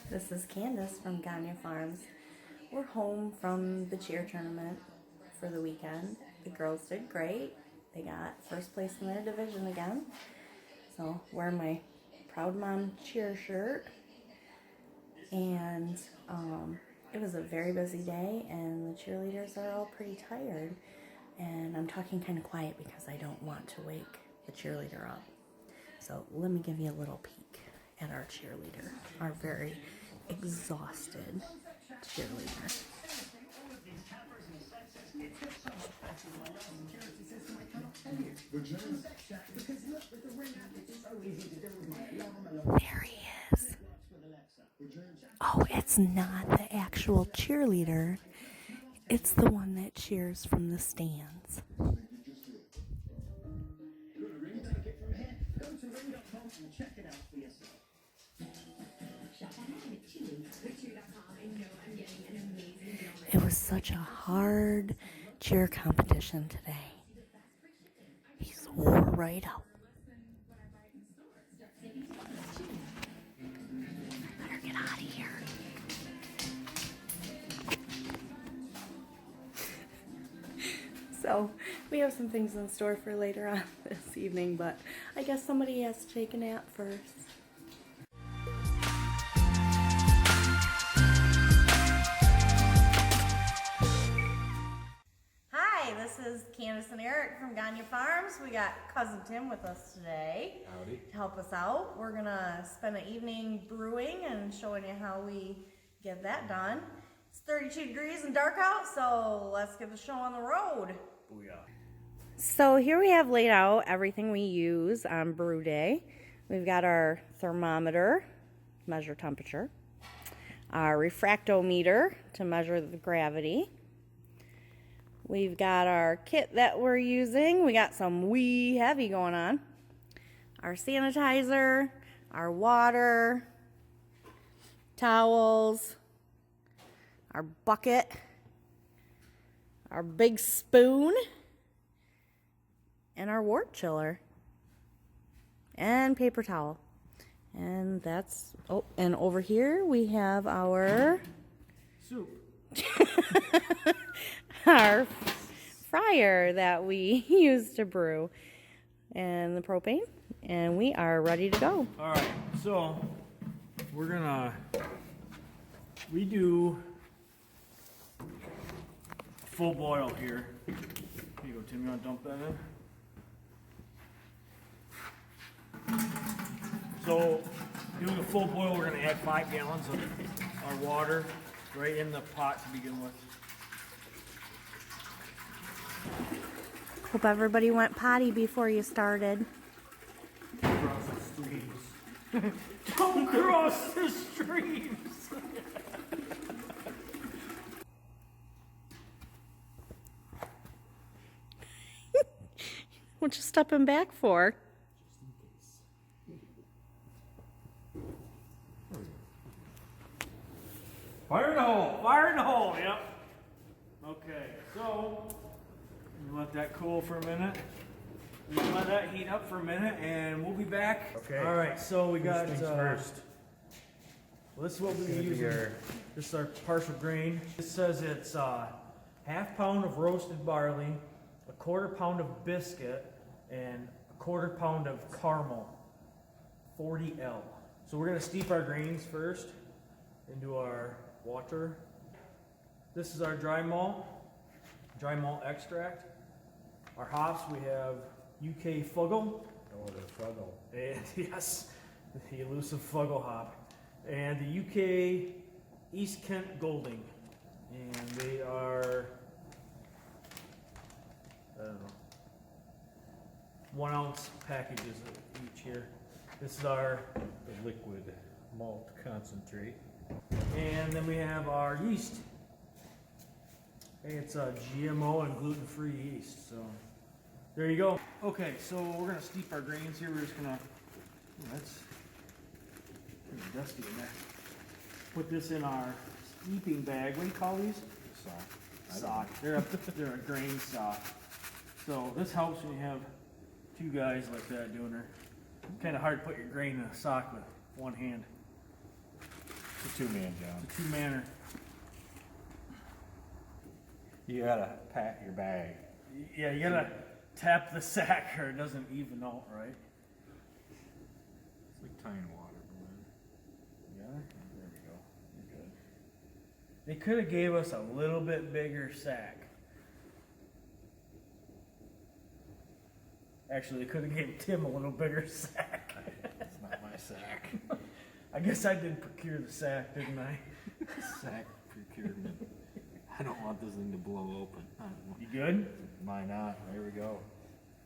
This is Candace from Gagne Farms. We're home from the cheer tournament for the weekend. The girls did great. They got first place in their division again. So wearing my Proud Mom cheer shirt. And it was a very busy day and the cheerleaders are all pretty tired. And I'm talking kind of quiet because I don't want to wake the cheerleader up. So let me give you a little peek at our cheerleader, our very exhausted cheerleader. There he is. Oh, it's not the actual cheerleader. It's the one that cheers from the stands. It was such a hard cheer competition today. He's wore right out. Better get out of here. So, we have some things in store for later on this evening, but I guess somebody has to take a nap first. Hi, this is Candace and Eric from Gagne Farms. We got Cousin Tim with us today. Howdy. To help us out. We're gonna spend an evening brewing and showing you how we get that done. It's 32 degrees and dark out, so let's get the show on the road. Booyah. So here we have laid out everything we use on brew day. We've got our thermometer, measure temperature, our refractometer to measure the gravity. We've got our kit that we're using. We got some wee heavy going on. Our sanitizer, our water, towels, our bucket, our big spoon, and our wort chiller, and paper towel. And that's, oh, and over here we have our Soup. our fryer that we use to brew, and the propane, and we are ready to go. All right, so we do full boil here. Here you go, Tim, you want to dump that in? So, doing a full boil, we're going to add 5 gallons of our water right in the pot to begin with. Hope everybody went potty before you started. Cross the streams. Don't cross the streams! What you stepping back for? Fire in the hole! Fire in the hole! Yep. Okay, so let that cool for a minute. We'll let that heat up for a minute, and we'll be back. Okay. All right. So we got First things first. Well, this is what we use. This is our partial grain. It says it's half pound of roasted barley, a quarter pound of biscuit, and a quarter pound of caramel. 40L. So we're gonna steep our grains first into our water. This is our dry malt extract. Our hops, we have UK Fuggle. Oh, the Fuggle. And yes, the elusive Fuggle hop. And the UK East Kent Golding. And they are, I don't know, 1 ounce packages each here. This is our The liquid malt concentrate. And then we have our yeast. It's a GMO and gluten-free yeast. So there you go. Okay, so we're gonna steep our grains here. We're just gonna, that's pretty dusty in there. Put this in our steeping bag. What do you call these? Sock. They're a grain sock. So this helps when you have 2 guys like that doing it. Kind of hard to put your grain in a sock with one hand. So two-man job. It's a two-manner. You gotta pat your bag. Yeah, you gotta tap the sack or it doesn't even out right. It's like tying water balloon. Yeah, There we go. You're good. they could have gave us a little bit bigger sack. Actually, they could have gave Tim a little bigger sack. It's not my sack. I guess I did procure the sack, didn't I? Sack procurement. I don't want this thing to blow open. You good? Why not? There we go.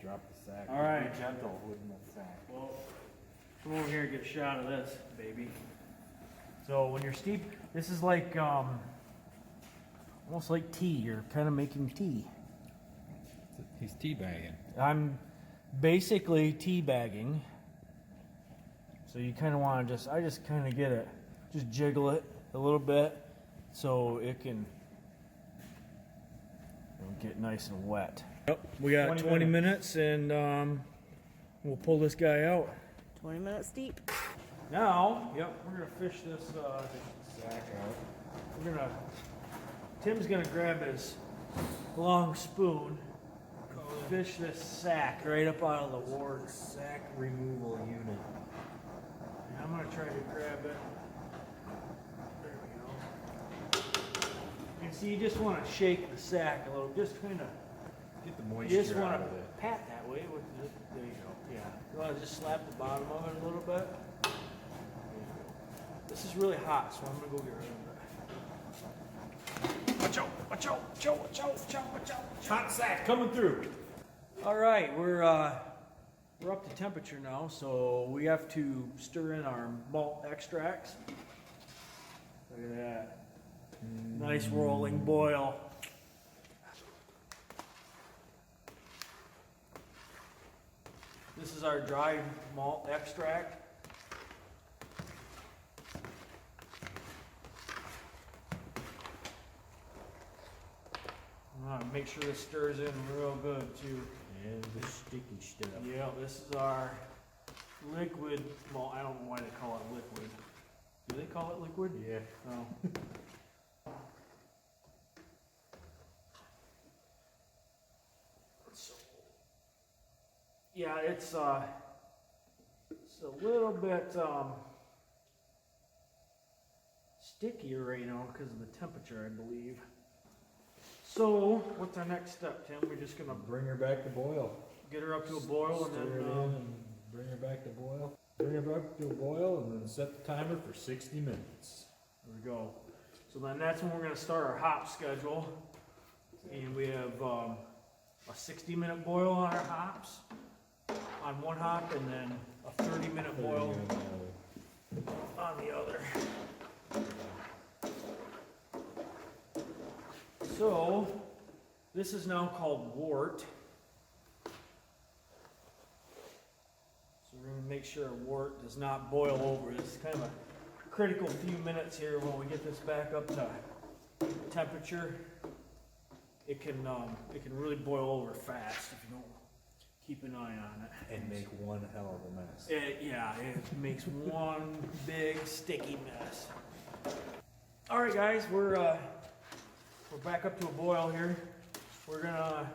Drop the sack. All right. Be gentle with the sack. Well, come over here and get a shot of this, baby. So when you're steep, this is like almost like tea. You're kind of making tea. He's teabagging. I'm basically tea bagging. So you kind of want to I just kind of get it, just jiggle it a little bit so it can get nice and wet. Yep, we got 20 minutes and we'll pull this guy out. 20 minutes deep. Now, yep, we're gonna fish this sack out. Tim's gonna grab his long spoon, fish this sack right up out of the wort. Sack removal unit. And I'm gonna try to grab it. There we go. And see, you just want to shake the sack a little, just kind of. Get the You moisture just want out to of it. pat that way with the, there you go. Yeah. You want to just slap the bottom of it a little bit. There you go. This is really hot, so I'm gonna go get rid of it. Watch out! Watch out! Watch out! Watch out! Watch out! Watch out! Hot sack coming through. All right, we're up to temperature now, so we have to stir in our malt extracts. Look at that. Nice rolling boil. This is our dry malt extract. Make sure this stirs in real good too. And the sticky stuff. Yeah, this is our liquid malt. I don't know why they call it liquid. Do they call it liquid? Yeah. No. So, yeah, it's a little bit stickier right now because of the temperature, I believe. So, what's our next step, Tim? We're just gonna Bring her back to boil. get her up to a boil and Stir it in then and bring her back to boil. Bring her back to a boil and then set the timer for 60 minutes. there we go. So then that's when we're gonna start our hop schedule. And we have a 60-minute boil on our hops on one hop and then a 30-minute boil on the other. So, this is now called wort. So we're going to make sure our wort does not boil over. This is kind of a critical few minutes here when we get this back up to temperature. It can really boil over fast if you don't keep an eye on it. And make one hell of a mess. It makes one big sticky mess. All right, guys, we're back up to a boil here. We're gonna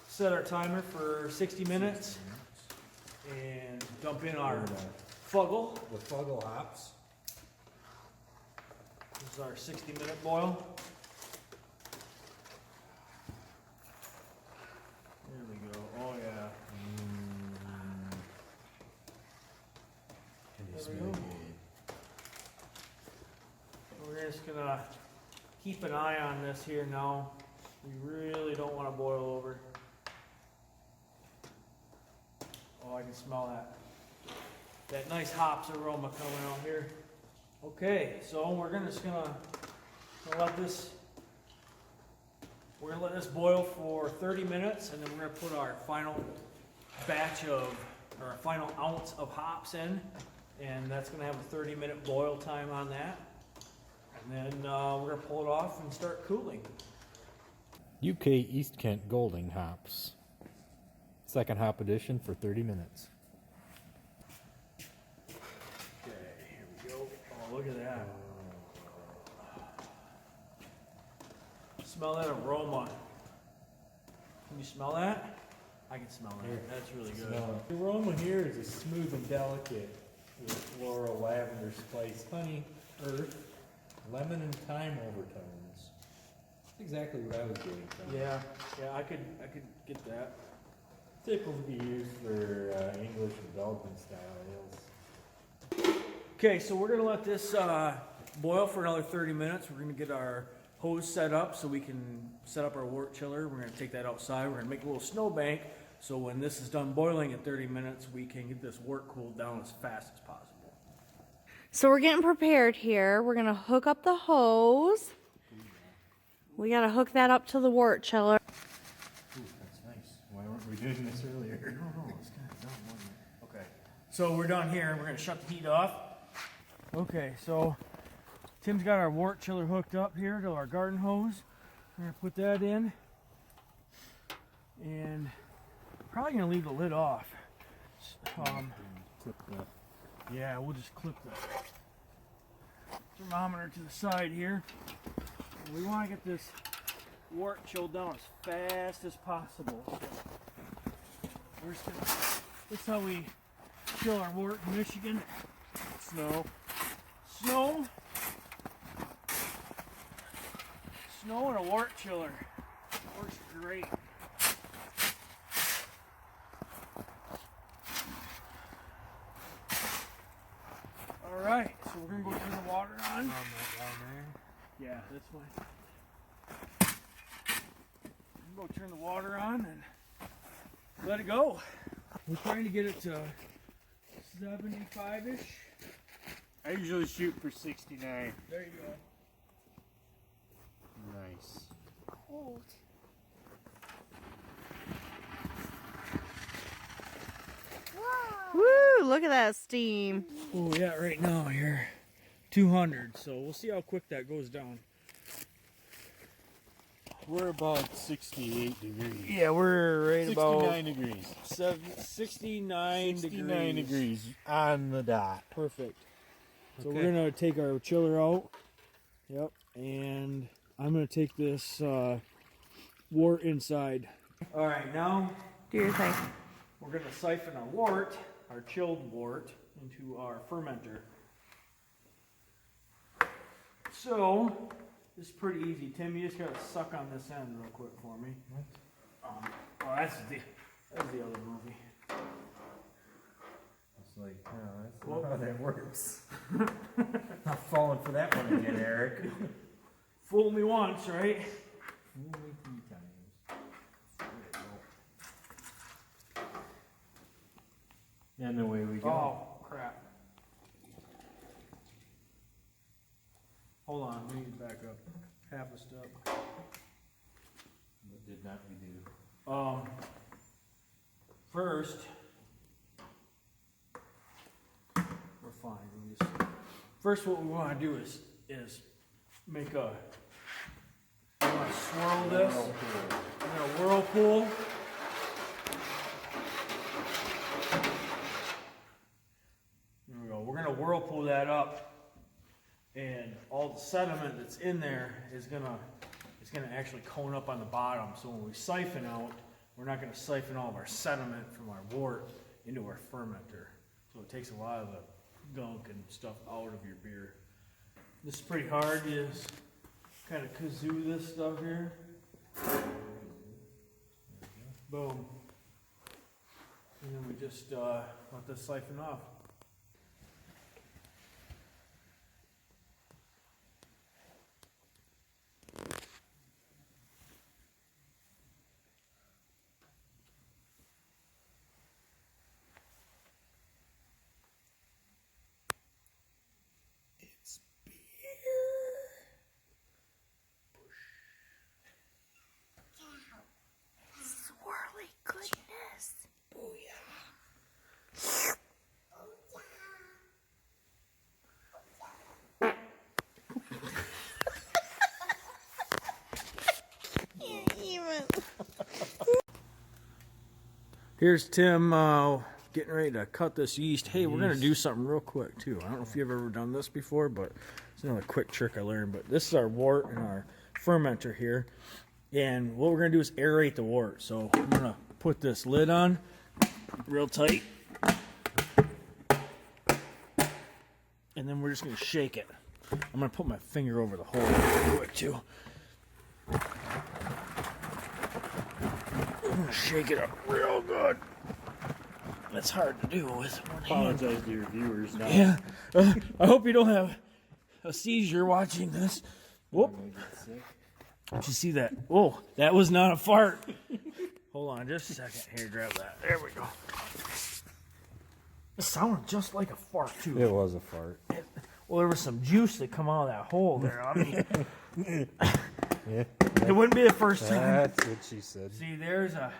set our timer for 60 minutes and dump in our fuggle. The fuggle hops. This is our 60-minute boil. There we go. Oh yeah. And they There we smell go. good. We're just gonna keep an eye on this here now. We really don't want to boil over. Oh, I can smell that nice hops aroma coming out here. Okay, so we're just gonna let this boil for 30 minutes, and then we're gonna put our final batch of, or our final ounce of hops in, and that's gonna have a 30-minute boil time on that. And then we're gonna pull it off and start cooling. UK East Kent Golding hops. Second hop edition for 30 minutes. Okay, here we go. Oh, look at that. Smell that aroma. Can you smell that? I can smell that. That's really good. The aroma here is a smooth and delicate with floral, lavender, spice, honey, earth, lemon, and thyme overtones. That's exactly what I was getting from. Yeah, I could get that. Typical to be used for English and Belgian style ales. Okay, so we're gonna let this boil for another 30 minutes. We're gonna get our hose set up so we can set up our wort chiller. We're gonna take that outside. We're gonna make a little snow bank so when this is done boiling at 30 minutes, we can get this wort cooled down as fast as possible. So we're getting prepared here. We're gonna hook up the hose. We gotta hook that up to the wort chiller. Ooh, that's nice. Why weren't we doing this earlier? I don't know, it's kind of dumb, wasn't it? Okay, so we're done here. We're gonna shut the heat off. Okay, so Tim's got our wort chiller hooked up here to our garden hose. We're gonna put that in, and probably gonna leave the lid off. Clip the Yeah, we'll just clip the thermometer to the side here. We want to get this wort chilled down as fast as possible. We're just gonna, this is how we chill our wort in Michigan. Snow. Snow and a wort chiller. Works great. Alright, so we're gonna go turn the water on. Yeah, this way. Go turn the water on and let it go. We're trying to get it to 75-ish. I usually shoot for 69. There you go. Nice. Cold. Woo, look at that steam. Oh yeah, right now here, 200. So we'll see how quick that goes down. We're about 68 degrees. Yeah, we're right 69 degrees. 69 69 degrees on the dot. Perfect. So Okay. we're gonna take our chiller out. Yep, and I'm gonna take this wort inside. All right, now Do your thing. we're gonna siphon our wort, our chilled wort, into our fermenter. So this is pretty easy, Tim. You just gotta suck on this end real quick for me. Oh, that's the other movie. It's like, no, that's not how that works. Not falling for that one again, Eric. Fool me once, right? Only 3 times. And away we go. Oh crap! Hold on, we need to back up half a step. What did not we do? First, we're fine. First, what we want to do is make a. We want to swirl this. We're gonna whirlpool. There we go. We're gonna whirlpool that up, and all the sediment that's in there is gonna actually cone up on the bottom. So when we siphon out, we're not gonna siphon all of our sediment from our wort into our fermenter. So it takes a lot of the gunk and stuff out of your beer. This is pretty hard. You just kind of kazoo this stuff here. Boom. And then we just let this siphon off. Swirly goodness. Even. Here's Tim getting ready to cut this yeast. Hey, we're going to do something real quick, too. I don't know if you've ever done this before, but it's another quick trick I learned. But this is our wort and our fermenter here. And what we're going to do is aerate the wort. So I'm going to put this lid on real tight. And then we're just going to shake it. I'm going to put my finger over the hole real quick too. I'm going to shake it up real good. That's hard to do with one hand. Apologize to your viewers now. Yeah. I hope you don't have a seizure watching this. Whoop. Did you see that? Oh, that was not a fart. Hold on just a second. Here, grab that. There we go. It sounded just like a fart, too. It was a fart. Well, there was some juice that come out of that hole there. I mean, Yeah. it wouldn't be the first time. That's what she said. See, there's a...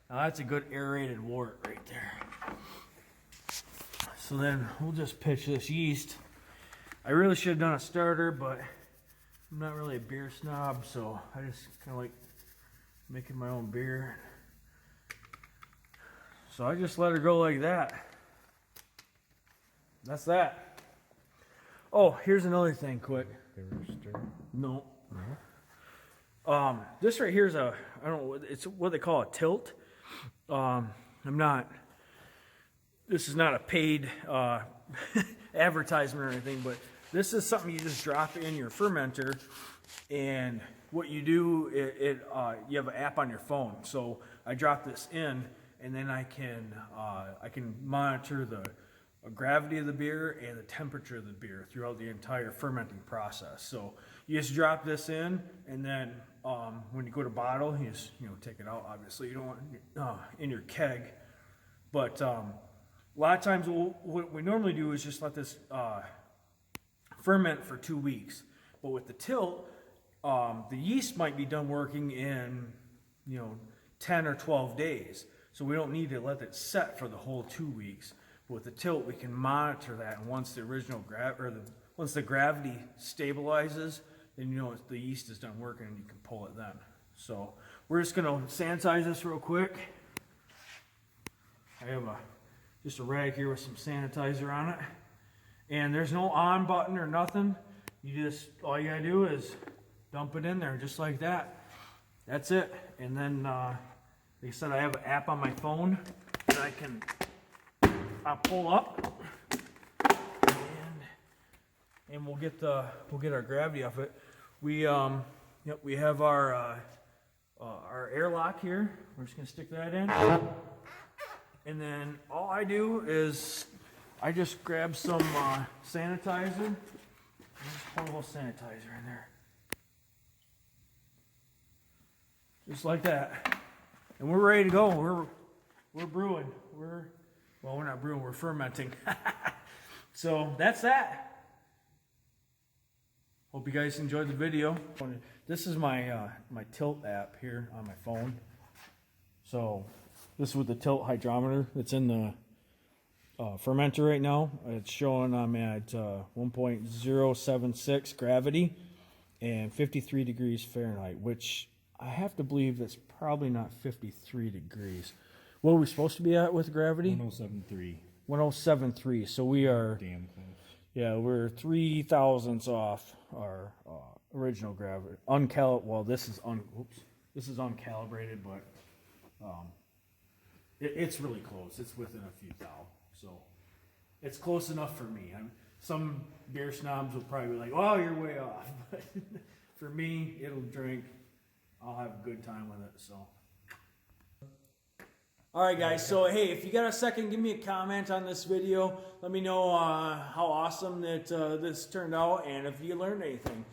Now, that's a good aerated wort right there. So then we'll just pitch this yeast. I really should have done a starter, but I'm not really a beer snob, so I just kind of like making my own beer. So I just let her go like that. That's that. Oh, here's another thing quick. No. This right here is I don't know, it's what they call a tilt. This is not a paid advertisement or anything, but this is something you just drop in your fermenter, and what you do, you have an app on your phone. So I drop this in, and then I can monitor the gravity of the beer and the temperature of the beer throughout the entire fermenting process. So you just drop this in, and then when you go to bottle, you just take it out. Obviously, you don't want it in your keg, but a lot of times what we normally do is just let this ferment for 2 weeks. But with the tilt, the yeast might be done working in 10 or 12 days. So we don't need to let it set for the whole 2 weeks. But with the tilt, we can monitor that, and once the once the gravity stabilizes, then the yeast is done working, and you can pull it then. So we're just gonna sanitize this real quick. I have just a rag here with some sanitizer on it, and there's no on button or nothing. All you gotta do is dump it in there just like that. That's it. And then like I said, I have an app on my phone that I'll pull up, and we'll get our gravity off it. We have our airlock here. We're just gonna stick that in, and then all I do is I just grab some sanitizer and just pour a little sanitizer in there, just like that, and we're ready to go. We're brewing. We're not brewing. We're fermenting. So that's that. Hope you guys enjoyed the video. This is my my tilt app here on my phone. So this is with the tilt hydrometer that's in the fermenter right now. It's showing I'm at 1.076 gravity and 53 degrees Fahrenheit, which I have to believe that's probably not 53 degrees. What are we supposed to be at with gravity? 107.3. 107.3. So we are... Damn close. Yeah, we're 3 thousandths off our original gravity. This is uncalibrated, but it's really close. It's within a few thou, so it's close enough for me. Some beer snobs will probably be like, "Oh, you're way off," but for me, it'll drink. I'll have a good time with it. So. Alright guys, so hey, if you got a second, give me a comment on this video. Let me know how awesome that this turned out, and if you learned anything.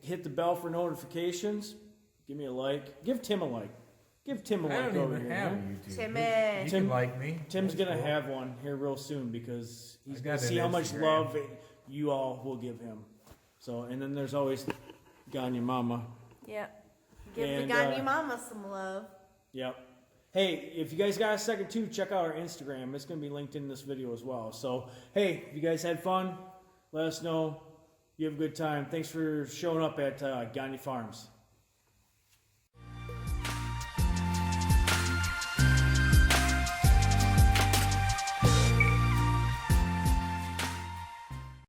Hit the bell for notifications. Give me a like. Give Tim a like. Give Tim a like over here. Timmy. You can like me. Tim's going to have one here real soon because he's going to got see an how much Instagram. love you all will give him. So, and then there's always Gagne Mama. Yep. Give And, the Gagne Mama some love. Yep. Hey, if you guys got a second too, check out our Instagram. It's going to be linked in this video as well. So, hey, if you guys had fun, let us know. You have a good time. Thanks for showing up at Gagne Farms.